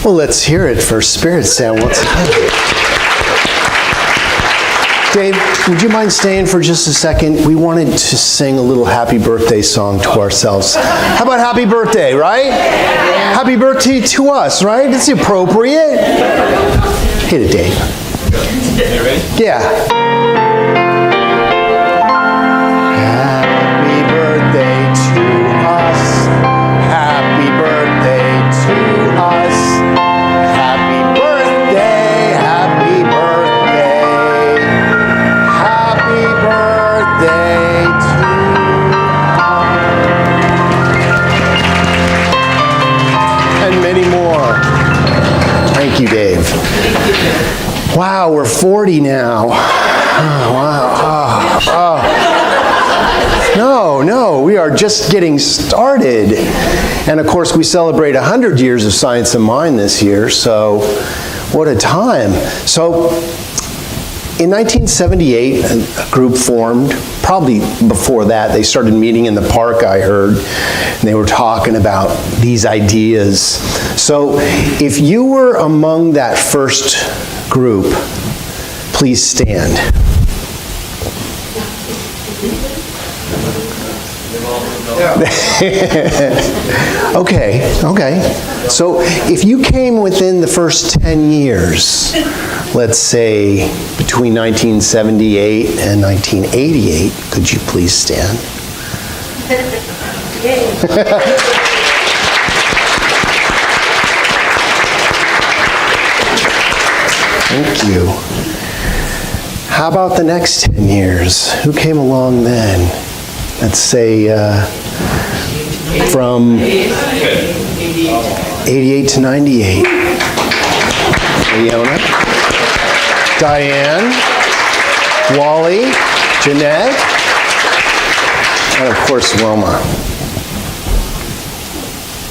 Well, let's hear it for Spirit Sound once again. Dave, would you mind staying for just a second? We wanted to sing a little happy birthday song to ourselves. How about happy birthday, right? Happy birthday to us, right? It's appropriate. Hit it, Dave. Yeah. Happy birthday to us. Happy birthday to us. Happy birthday, happy birthday. Happy birthday to us. And many more. Thank you, Dave. Wow, we're 40 now. Oh, wow. No, we are just getting started. And of course, we celebrate 100 years of Science of Mind this year, so what a time. So, in 1978, a group formed. Probably before that, they started meeting in the park, I heard, and they were talking about these ideas. So, if you were among that first group, please stand. Okay. So if you came within the first 10 years, let's say between 1978 and 1988, could you please stand? Thank you. How about the next 10 years? Who came along then? Let's say from 88 to 98. Leona, Diane, Wally, Jeanette, and of course Wilma.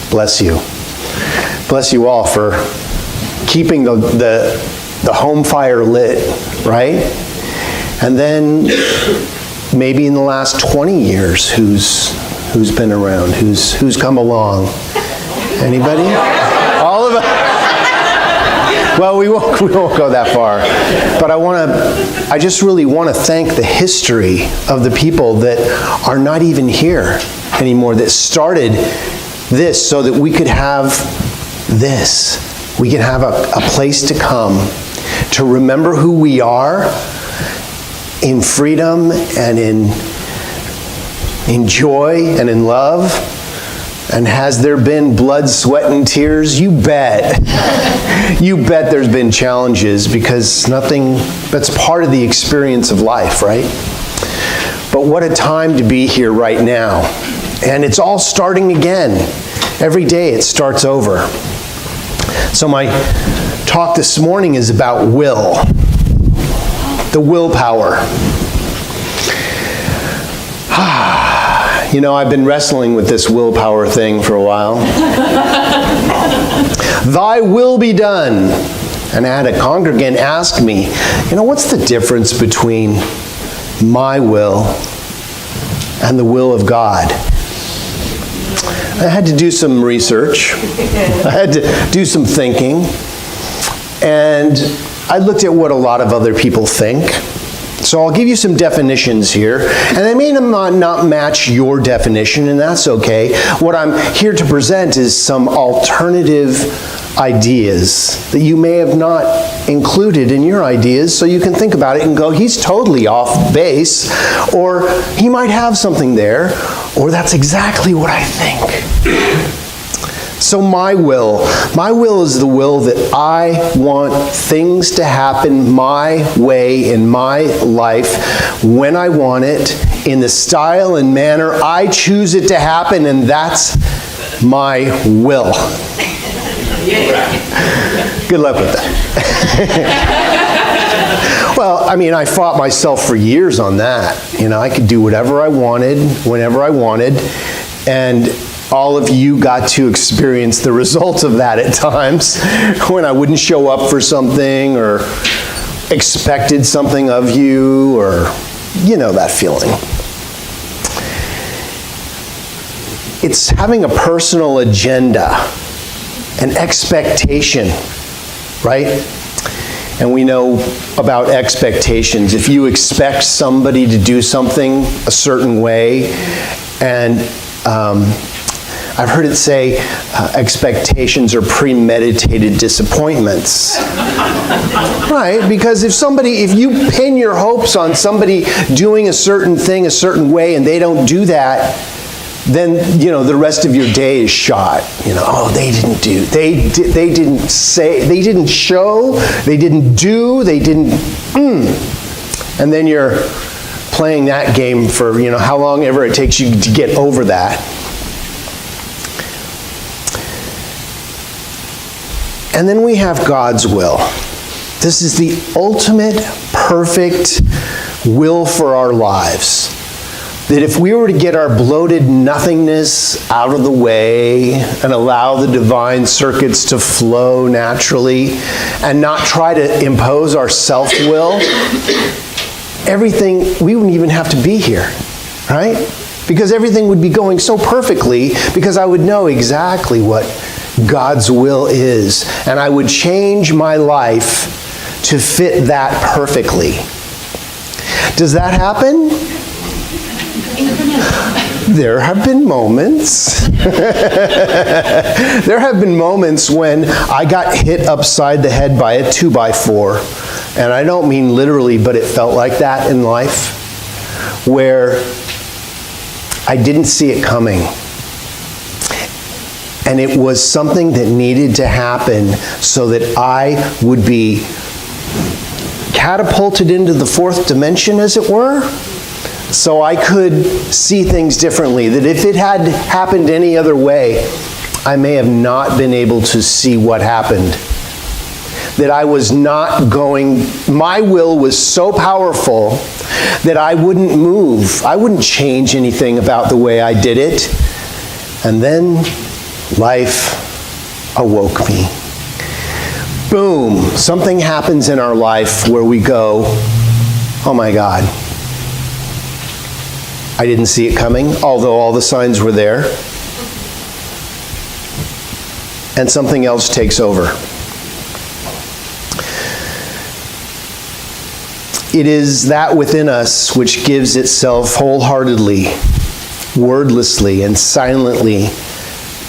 Bless you. Bless you all for keeping the home fire lit, right? And then maybe in the last 20 years, who's been around? Who's come along? Anybody? All of us? Well, we won't go that far. But I just really want to thank the history of the people that are not even here anymore, that started this so that we could have this. We can have a place to come to remember who we are in freedom and in joy and in love. And has there been blood, sweat, and tears? You bet. You bet there's been challenges, because that's part of the experience of life, right? But what a time to be here right now. And it's all starting again. Every day it starts over. So my talk this morning is about will. The willpower. You know, I've been wrestling with this willpower thing for a while. Thy will be done. And I had a congregant ask me, what's the difference between my will and the will of God? I had to do some research. I had to do some thinking. And I looked at what a lot of other people think. So I'll give you some definitions here, and they may not match your definition, and that's okay. What I'm here to present is some alternative ideas that you may have not included in your ideas, so you can think about it and go, he's totally off base, or he might have something there, or that's exactly what I think. So my will is the will that I want things to happen my way in my life, when I want it, in the style and manner I choose it to happen, and that's my will. Good luck with that. Well, I fought myself for years on that. I could do whatever I wanted, whenever I wanted, and all of you got to experience the results of that at times, when I wouldn't show up for something or expected something of you, or that feeling. It's having a personal agenda an expectation, right? And we know about expectations. If you expect somebody to do something a certain way, and I've heard it say expectations are premeditated disappointments. Right, because if you pin your hopes on somebody doing a certain thing a certain way and they don't do that, then, the rest of your day is shot. They didn't do, they didn't say, they didn't show, they didn't do, they didn't, And then you're playing that game for, how long ever it takes you to get over that. And then we have God's will. This is the ultimate, perfect will for our lives. That if we were to get our bloated nothingness out of the way and allow the divine circuits to flow naturally and not try to impose our self-will, we wouldn't even have to be here, right? Because everything would be going so perfectly because I would know exactly what God's will is, and I would change my life to fit that perfectly. Does that happen? There have been moments. There have been moments when I got hit upside the head by a 2x4, and I don't mean literally, but it felt like that in life, where I didn't see it coming. And it was something that needed to happen so that I would be catapulted into the fourth dimension, as it were, so I could see things differently. That if it had happened any other way, I may have not been able to see what happened. That I was not going, my will was so powerful that I wouldn't move. I wouldn't change anything about the way I did it. And then life awoke me. Boom, something happens in our life where we go, oh my God, I didn't see it coming, although all the signs were there. And something else takes over. It is that within us which gives itself wholeheartedly, wordlessly, and silently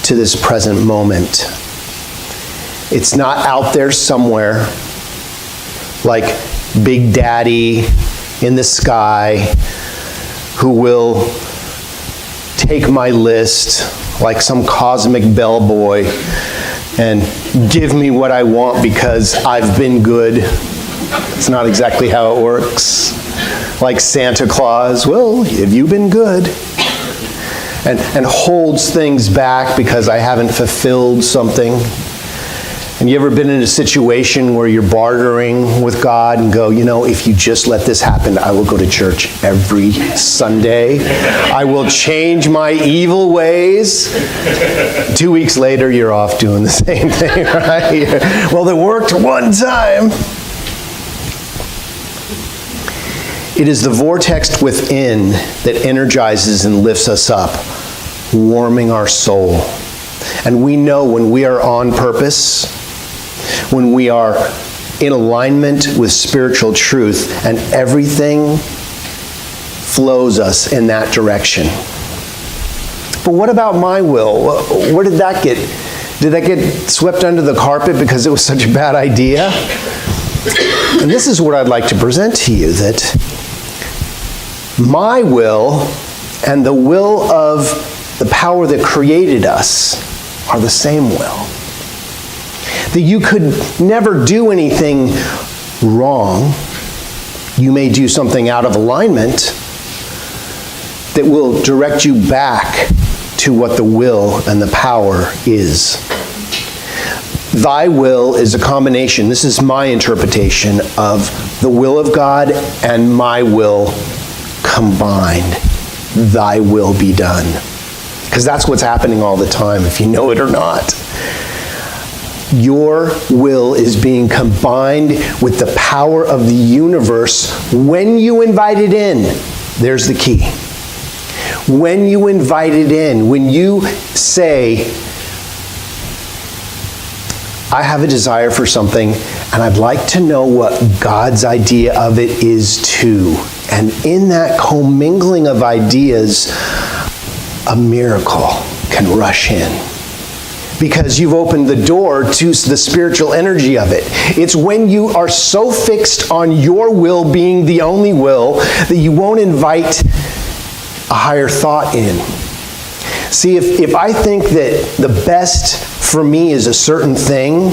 to this present moment. It's not out there somewhere like Big Daddy in the sky who will take my list like some cosmic bellboy and give me what I want because I've been good. It's not exactly how it works. Like Santa Claus, well, have you been good? And holds things back because I haven't fulfilled something. And you ever been in a situation where you're bartering with God and go, if you just let this happen, I will go to church every Sunday. I will change my evil ways. 2 weeks later, you're off doing the same thing, right? Well, it worked one time. It is the vortex within that energizes and lifts us up, warming our soul. And we know when we are on purpose, when we are in alignment with spiritual truth, and everything flows us in that direction. But what about my will? Where did that get? Did that get swept under the carpet because it was such a bad idea? And this is what I'd like to present to you, that my will and the will of the power that created us are the same will. That you could never do anything wrong. You may do something out of alignment that will direct you back to what the will and the power is. Thy will is a combination, this is my interpretation, of the will of God and my will combined. Thy will be done. Because that's what's happening all the time, if you know it or not. Your will is being combined with the power of the universe when you invite it in. There's the key. When you invite it in, when you say, I have a desire for something, and I'd like to know what God's idea of it is too. And in that commingling of ideas, a miracle can rush in. Because you've opened the door to the spiritual energy of it. It's when you are so fixed on your will being the only will that you won't invite a higher thought in. See, if I think that the best for me is a certain thing,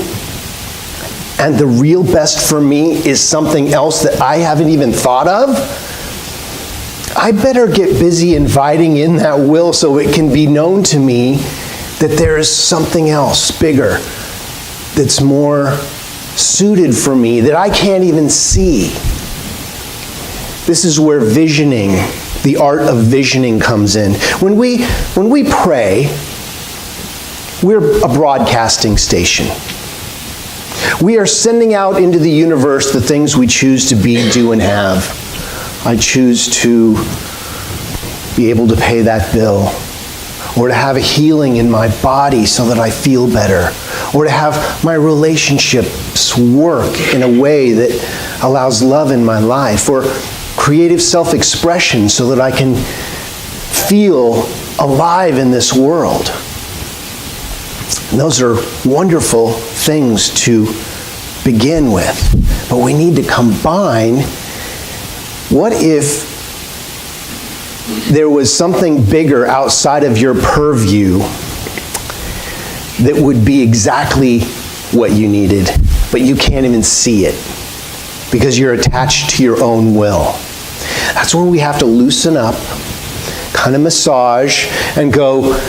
and the real best for me is something else that I haven't even thought of, I better get busy inviting in that will so it can be known to me that there is something else bigger that's more suited for me that I can't even see. This is where visioning, the art of visioning, comes in. When we pray, we're a broadcasting station. We are sending out into the universe the things we choose to be, do, and have. I choose to be able to pay that bill, or to have a healing in my body so that I feel better, or to have my relationships work in a way that allows love in my life, or creative self-expression so that I can feel alive in this world. And those are wonderful things to begin with. But we need to combine, what if there was something bigger outside of your purview that would be exactly what you needed, but you can't even see it because you're attached to your own will? That's where we have to loosen up, kind of massage, and go,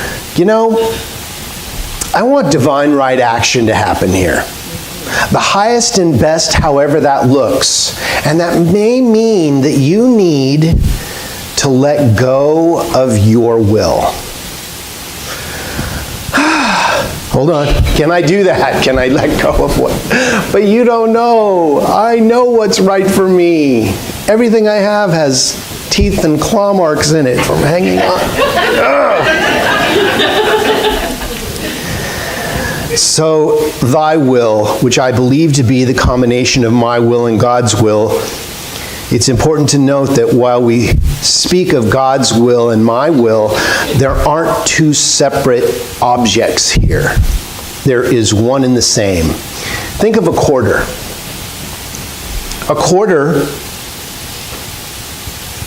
I want divine right action to happen here. The highest and best, however that looks. And that may mean that you need to let go of your will. Hold on. Can I do that? Can I let go of what? But you don't know. I know what's right for me. Everything I have has teeth and claw marks in it from hanging on. So, thy will, which I believe to be the combination of my will and God's will, it's important to note that while we speak of God's will and my will, there aren't two separate objects here. There is one and the same. Think of a quarter. A quarter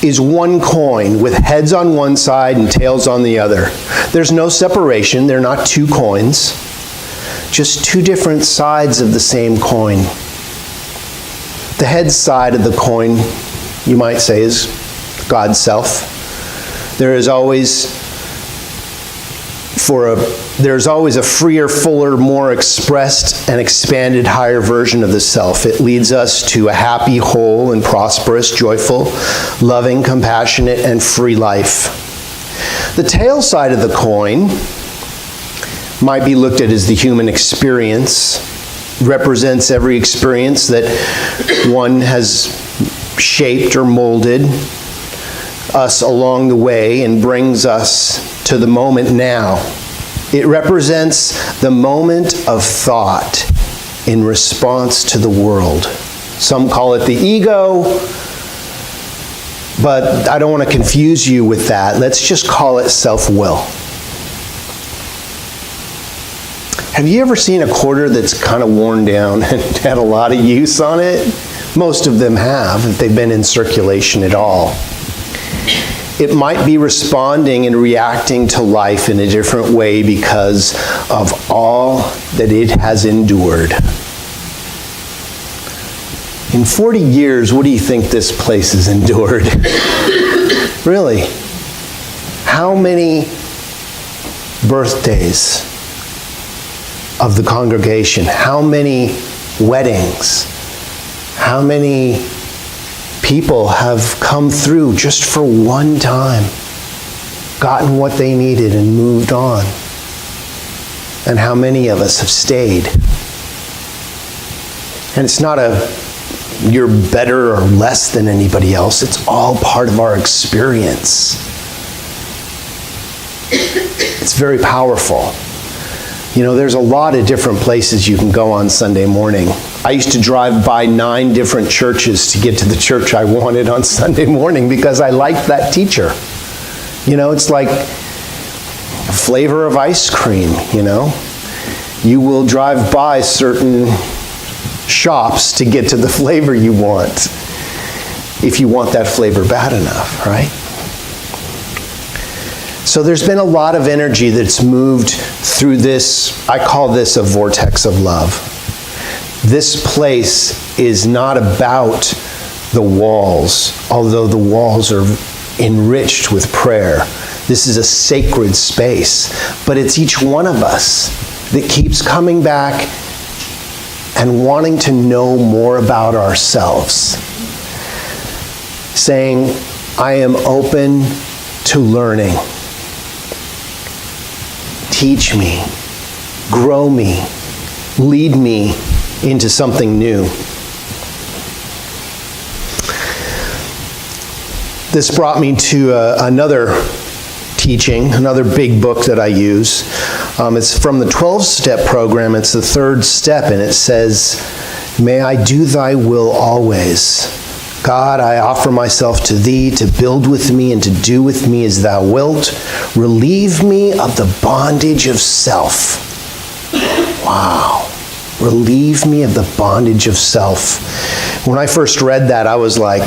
is one coin with heads on one side and tails on the other. There's no separation. They're not two coins. Just two different sides of the same coin. The head side of the coin, you might say, is God's self. There's always a freer, fuller, more expressed and expanded higher version of the self. It leads us to a happy, whole, and prosperous, joyful, loving, compassionate, and free life. The tail side of the coin might be looked at as the human experience. Represents every experience that one has shaped or molded us along the way and brings us to the moment now. It represents the moment of thought in response to the world. Some call it the ego, but I don't want to confuse you with that. Let's just call it self-will. Have you ever seen a quarter that's kind of worn down and had a lot of use on it? Most of them have, if they've been in circulation at all. It might be responding and reacting to life in a different way because of all that it has endured. In 40 years, what do you think this place has endured? Really? How many birthdays of the congregation? How many weddings? How many people have come through just for one time, gotten what they needed and moved on? And how many of us have stayed? And it's not you're better or less than anybody else. It's all part of our experience. It's very powerful. You know, there's a lot of different places you can go on Sunday morning. I used to drive by 9 different churches to get to the church I wanted on Sunday morning because I liked that teacher. You know, it's like a flavor of ice cream, you know. You will drive by certain shops to get to the flavor you want, if you want that flavor bad enough, right? So there's been a lot of energy that's moved through this. I call this a vortex of love. This place is not about the walls, although the walls are enriched with prayer. This is a sacred space, but it's each one of us that keeps coming back and wanting to know more about ourselves. Saying, I am open to learning. Teach me, grow me, lead me into something new. This brought me to another teaching, another big book that I use. It's from the 12-step program. It's the 3rd step, and it says, may I do thy will always. God, I offer myself to thee to build with me and to do with me as thou wilt. Relieve me of the bondage of self. Wow. Relieve me of the bondage of self. When I first read that, I was like,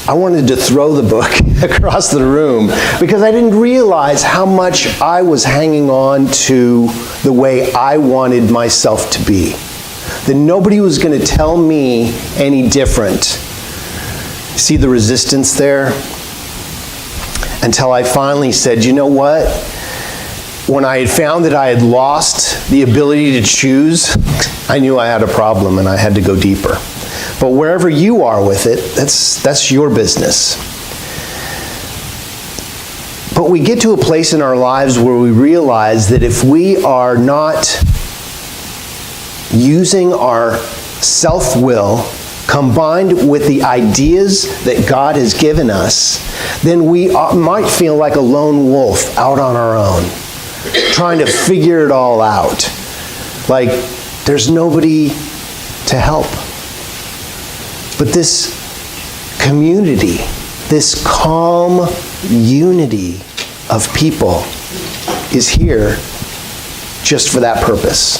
I wanted to throw the book across the room because I didn't realize how much I was hanging on to the way I wanted myself to be. That nobody was going to tell me any different. See the resistance there? Until I finally said, you know what? When I had found that I had lost the ability to choose, I knew I had a problem and I had to go deeper. But wherever you are with it, that's your business. But we get to a place in our lives where we realize that if we are not using our self-will combined with the ideas that God has given us, then we might feel like a lone wolf out on our own, trying to figure it all out. Like there's nobody to help. But this community, this calm unity of people is here just for that purpose.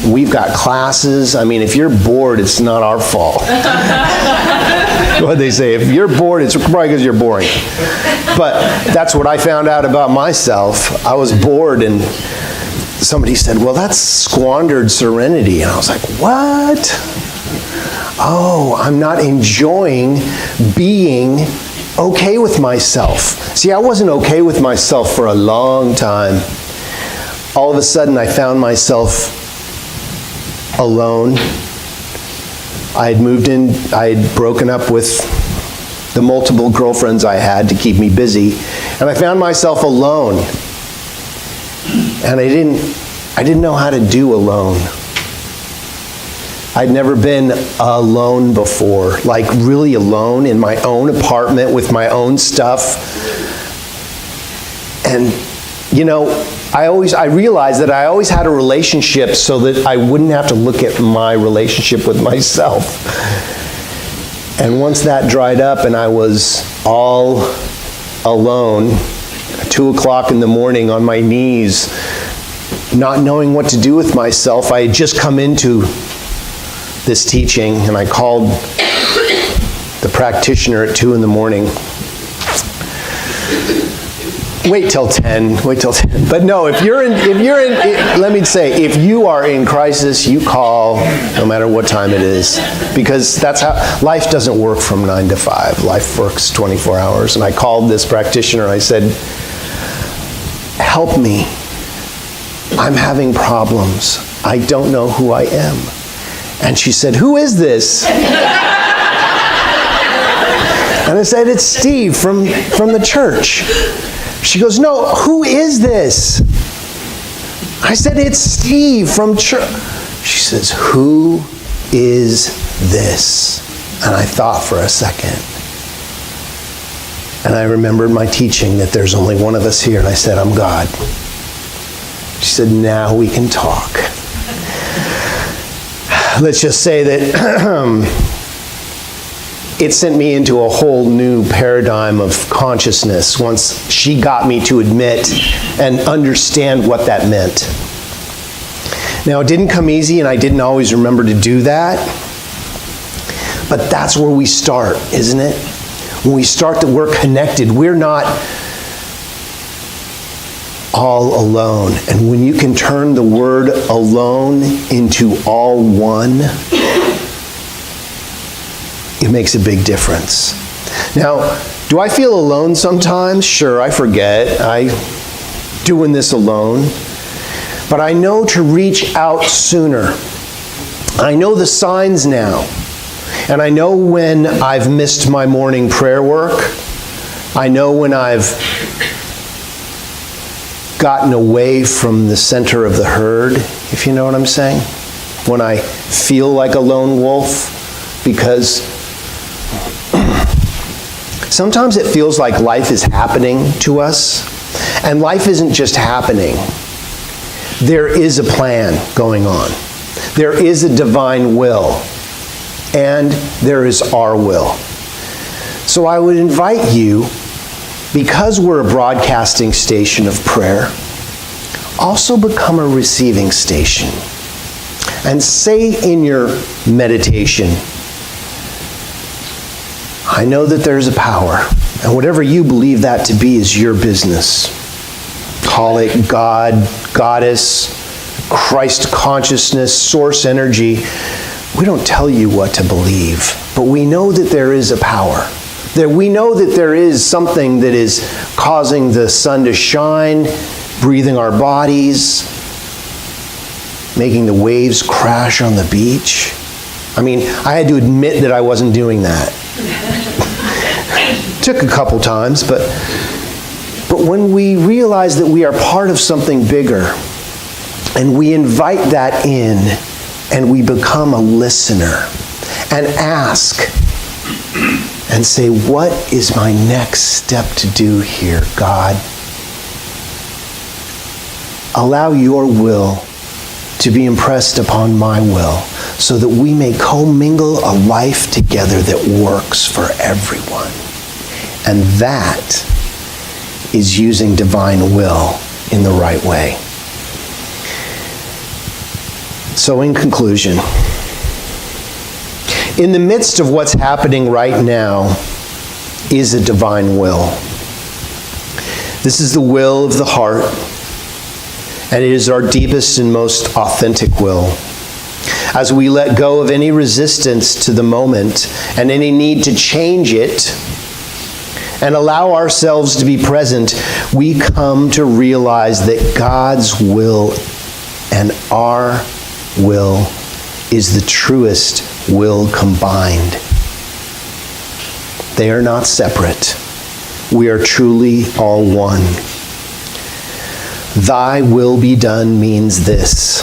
We've got classes. I mean, if you're bored, it's not our fault. What they say, if you're bored, it's probably because you're boring. But that's what I found out about myself. I was bored and somebody said, well, that's squandered serenity. And I was like, what? Oh, I'm not enjoying being okay with myself. See, I wasn't okay with myself for a long time. All of a sudden, I found myself alone. I had moved in, I had broken up with the multiple girlfriends I had to keep me busy, and I found myself alone. And I didn't know how to do alone. I'd never been alone before, like really alone in my own apartment with my own stuff. And, you know, I realized that I always had a relationship so that I wouldn't have to look at my relationship with myself. And once that dried up and I was all alone, 2 o'clock in the morning on my knees, not knowing what to do with myself, I had just come into this teaching, and I called the practitioner at 2 in the morning. Wait till 10. But no, if you are in crisis, you call no matter what time it is, because that's how life doesn't work from 9 to 5. Life works 24 hours. And I called this practitioner. I said, "Help me. I'm having problems. I don't know who I am." And she said, "Who is this?" And I said, "It's Steve from the church." She goes, "No, who is this?" I said, "It's Steve from church." She says, "Who is this?" And I thought for a second. And I remembered my teaching that there's only one of us here, and I said, I'm God. She said, now we can talk. Let's just say that it sent me into a whole new paradigm of consciousness once she got me to admit and understand what that meant. Now, it didn't come easy, and I didn't always remember to do that. But that's where we start, isn't it? When we start that we're connected, we're not all alone. And when you can turn the word alone into all one, it makes a big difference. Now, do I feel alone sometimes? Sure, I forget. I'm doing this alone. But I know to reach out sooner. I know the signs now. And I know when I've missed my morning prayer work. I know when I've gotten away from the center of the herd, if you know what I'm saying. When I feel like a lone wolf, because sometimes it feels like life is happening to us. And life isn't just happening. There is a plan going on. There is a divine will. And there is our will. So I would invite you, because we're a broadcasting station of prayer, also become a receiving station. And say in your meditation, I know that there's a power, and whatever you believe that to be is your business. Call it God, Goddess, Christ consciousness, source energy. We don't tell you what to believe, but we know that there is a power. That we know that there is something that is causing the sun to shine, breathing our bodies, making the waves crash on the beach. I mean, I had to admit that I wasn't doing that. Took a couple times, but when we realize that we are part of something bigger, and we invite that in, and we become a listener, and ask, and say, what is my next step to do here, God? Allow your will to be impressed upon my will, so that we may commingle a life together that works for everyone. And that is using divine will in the right way. So in conclusion, in the midst of what's happening right now is a divine will. This is the will of the heart, and it is our deepest and most authentic will. As we let go of any resistance to the moment and any need to change it and allow ourselves to be present, we come to realize that God's will and our will is the truest will combined. They are not separate. We are truly all one. Thy will be done means this.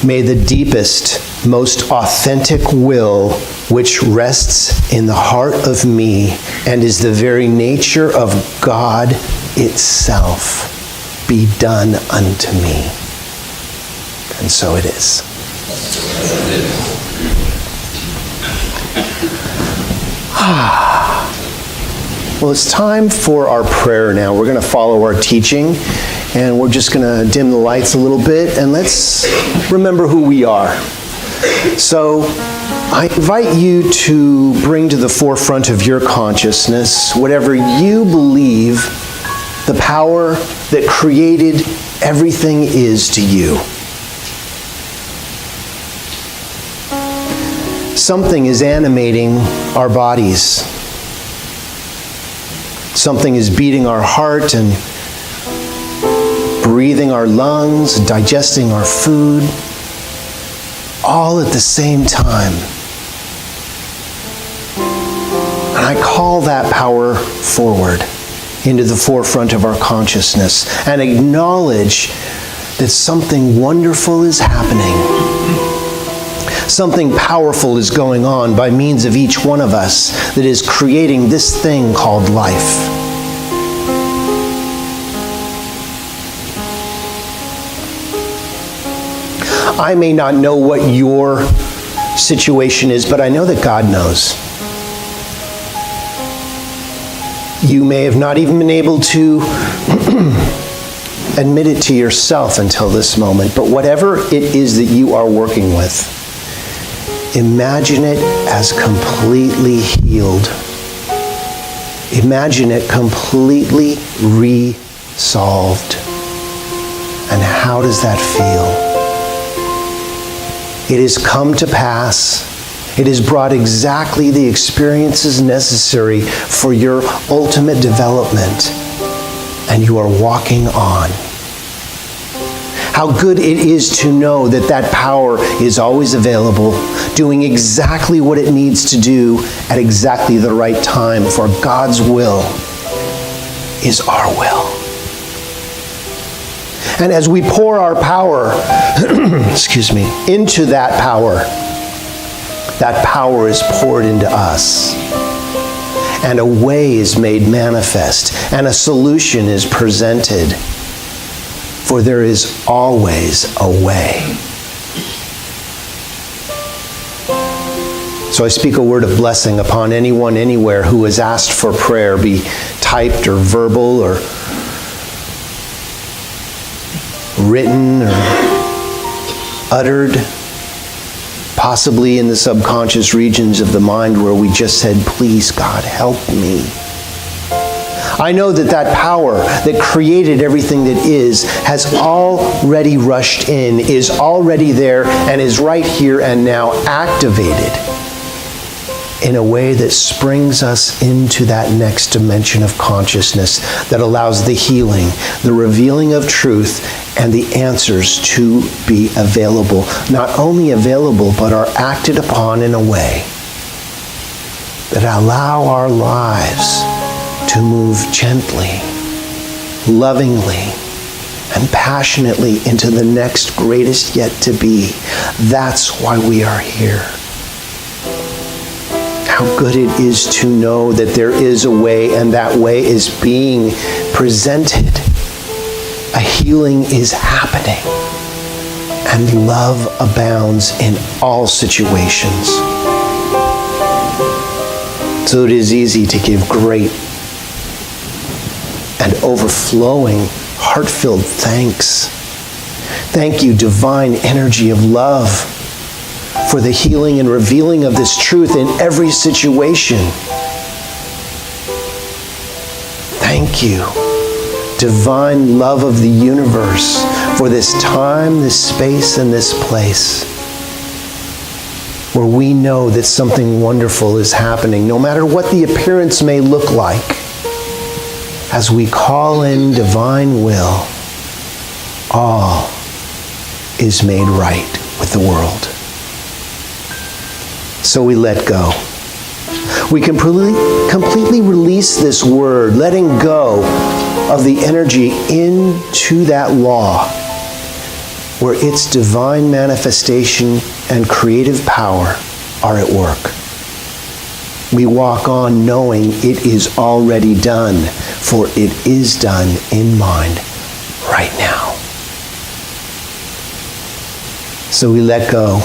May the deepest, most authentic will, which rests in the heart of me and is the very nature of God itself, be done unto me. And so it is. Well, it's time for our prayer now. We're going to follow our teaching, and we're just going to dim the lights a little bit, and let's remember who we are. So, I invite you to bring to the forefront of your consciousness whatever you believe the power that created everything is to you. Something is animating our bodies. Something is beating our heart and breathing our lungs, digesting our food, all at the same time. And I call that power forward into the forefront of our consciousness and acknowledge that something wonderful is happening. Something powerful is going on by means of each one of us that is creating this thing called life. I may not know what your situation is, but I know that God knows. You may have not even been able to admit it to yourself until this moment, but whatever it is that you are working with, imagine it as completely healed. Imagine it completely resolved. And how does that feel? It has come to pass. It has brought exactly the experiences necessary for your ultimate development, and you are walking on. How good it is to know that that power is always available, doing exactly what it needs to do at exactly the right time, for God's will is our will. And as we pour our power, into that power is poured into us. And a way is made manifest, and a solution is presented. For there is always a way. So I speak a word of blessing upon anyone, anywhere who has asked for prayer, be typed or verbal or written or uttered, possibly in the subconscious regions of the mind where we just said, please God, help me. I know that that power that created everything that is has already rushed in, is already there, and is right here and now activated in a way that springs us into that next dimension of consciousness that allows the healing, the revealing of truth, and the answers to be available. Not only available, but are acted upon in a way that allow our lives to move gently, lovingly, and passionately into the next greatest yet to be. That's why we are here. How good it is to know that there is a way, and that way is being presented. A healing is happening, and love abounds in all situations. So it is easy to give great and overflowing, heart-filled thanks. Thank you, divine energy of love, for the healing and revealing of this truth in every situation. Thank you, divine love of the universe, for this time, this space, and this place, where we know that something wonderful is happening, no matter what the appearance may look like. As we call in divine will, all is made right with the world. So we let go. We completely release this word, letting go of the energy into that law where its divine manifestation and creative power are at work. We walk on knowing it is already done, for it is done in mind right now. So we let go,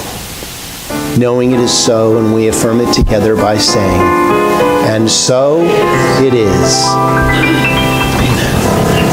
knowing it is so, and we affirm it together by saying, and so it is. Amen.